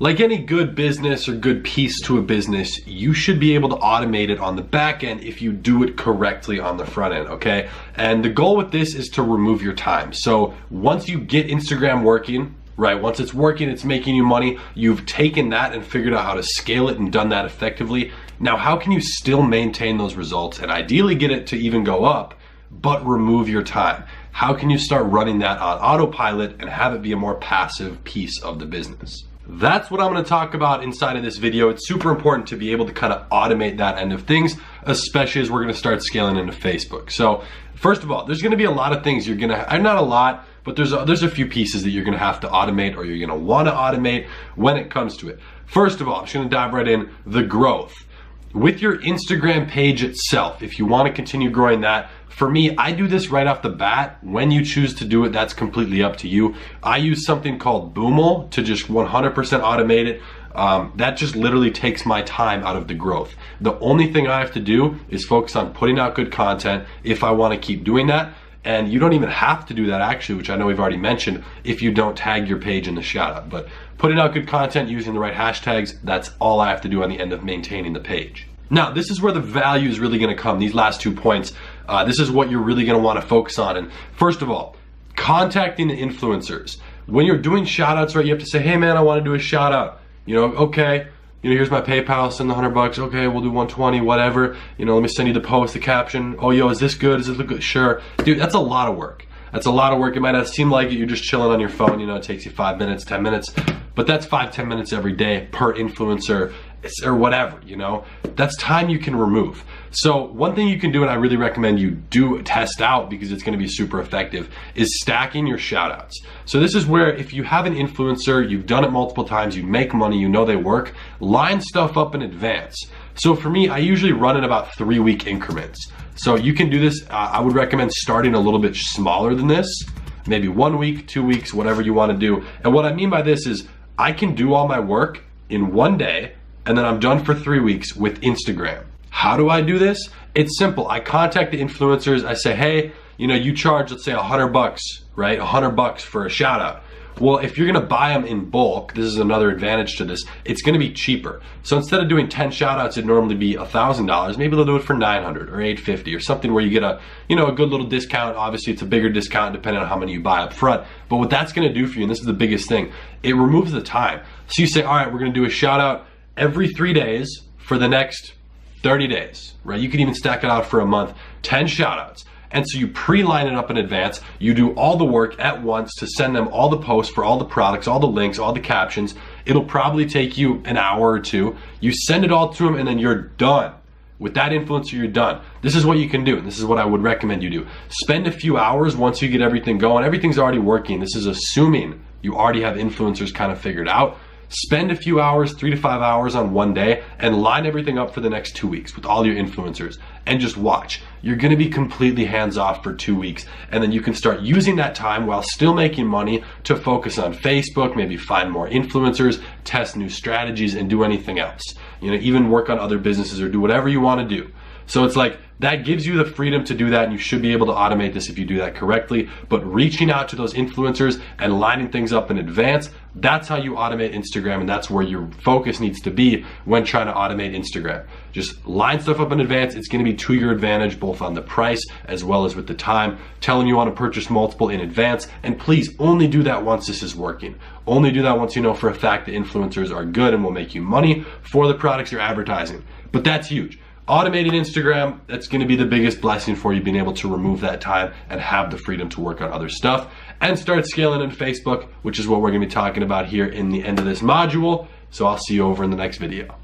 Like any good business or good piece to a business, you should be able to automate it on the back end if you do it correctly on the front end, okay? And the goal with this is to remove your time. So once you get Instagram working, right, once it's working, it's making you money, you've taken that and figured out how to scale it and done that effectively. Now, how can you still maintain those results and ideally get it to even go up, but remove your time? How can you start running that on autopilot and have it be a more passive piece of the business? That's what I'm going to talk about inside of this video. It's super important to be able to kind of automate that end of things, especially as we're going to start scaling into Facebook. So first of all, there's going to be a lot of things you're going to, not a lot, but there's a few pieces that you're going to have to automate or you're going to want to automate when it comes to it. First of all, I'm just going to dive right in, the growth. With your Instagram page itself, if you want to continue growing that, for me, I do this right off the bat. When you choose to do it, that's completely up to you. I use something called Boomal to just 100% automate it. That just literally takes my time out of the growth. The only thing I have to do is focus on putting out good content if I want to keep doing that. And you don't even have to do that actually, which I know we've already mentioned, if you don't tag your page in the shout out. But putting out good content using the right hashtags, that's all I have to do on the end of maintaining the page. Now, this is where the value is really going to come, these last 2 points. This is what you're really going to want to focus on. And first of all, contacting the influencers. When you're doing shout outs, right, you have to say, hey man, I want to do a shout out. You know, okay, you know, here's my PayPal, send the $100. Okay, we'll do 120, whatever. You know, let me send you the post, the caption. Oh, yo, is this good? Does it look good? Sure. Dude, that's a lot of work. That's a lot of work. It might not seem like it. You're just chilling on your phone. You know, it takes you 5 minutes, 10 minutes, but that's 5-10 minutes every day per influencer or whatever, you know, that's time you can remove. So one thing you can do, and I really recommend you do test out because it's going to be super effective, is stacking your shout outs. So this is where if you have an influencer, you've done it multiple times, you make money, you know they work, line stuff up in advance. So for me, I usually run in about 3-week increments. So you can do this. I would recommend starting a little bit smaller than this, maybe 1 week, 2 weeks, whatever you want to do. And what I mean by this is I can do all my work in one day and then I'm done for 3 weeks with Instagram. How do I do this? It's simple. I contact the influencers. I say, hey, you know, you charge, let's say $100, right? $100 for a shout out. Well, if you're gonna buy them in bulk, this is another advantage to this, it's gonna be cheaper. So instead of doing 10 shout outs, it'd normally be $1,000, maybe they'll do it for $900 or $850 or something where you get a, you know, a good little discount. Obviously it's a bigger discount depending on how many you buy up front. But what that's gonna do for you, and this is the biggest thing, it removes the time. So you say, all right, we're gonna do a shout out every 3 days for the next 30 days, right? You can even stack it out for a month, 10 shout outs. And so you pre-line it up in advance. You do all the work at once to send them all the posts for all the products, all the links, all the captions. It'll probably take you an hour or two. You send it all to them and then you're done. With that influencer, you're done. This is what you can do. This is what I would recommend you do. Spend a few hours once you get everything going. Everything's already working. This is assuming you already have influencers kind of figured out. Spend a few hours, 3 to 5 hours on one day and line everything up for the next 2 weeks with all your influencers and just watch. You're gonna be completely hands off for 2 weeks and then you can start using that time while still making money to focus on Facebook, maybe find more influencers, test new strategies and do anything else. You know, even work on other businesses or do whatever you wanna do. So it's like, that gives you the freedom to do that and you should be able to automate this if you do that correctly. But reaching out to those influencers and lining things up in advance, that's how you automate Instagram and that's where your focus needs to be when trying to automate Instagram. Just line stuff up in advance. It's gonna be to your advantage both on the price as well as with the time. Tell them you wanna purchase multiple in advance and please only do that once this is working. Only do that once you know for a fact the influencers are good and will make you money for the products you're advertising. But that's huge. Automating Instagram, that's gonna be the biggest blessing for you, being able to remove that time and have the freedom to work on other stuff and start scaling in Facebook, which is what we're gonna be talking about here in the end of this module. So I'll see you over in the next video.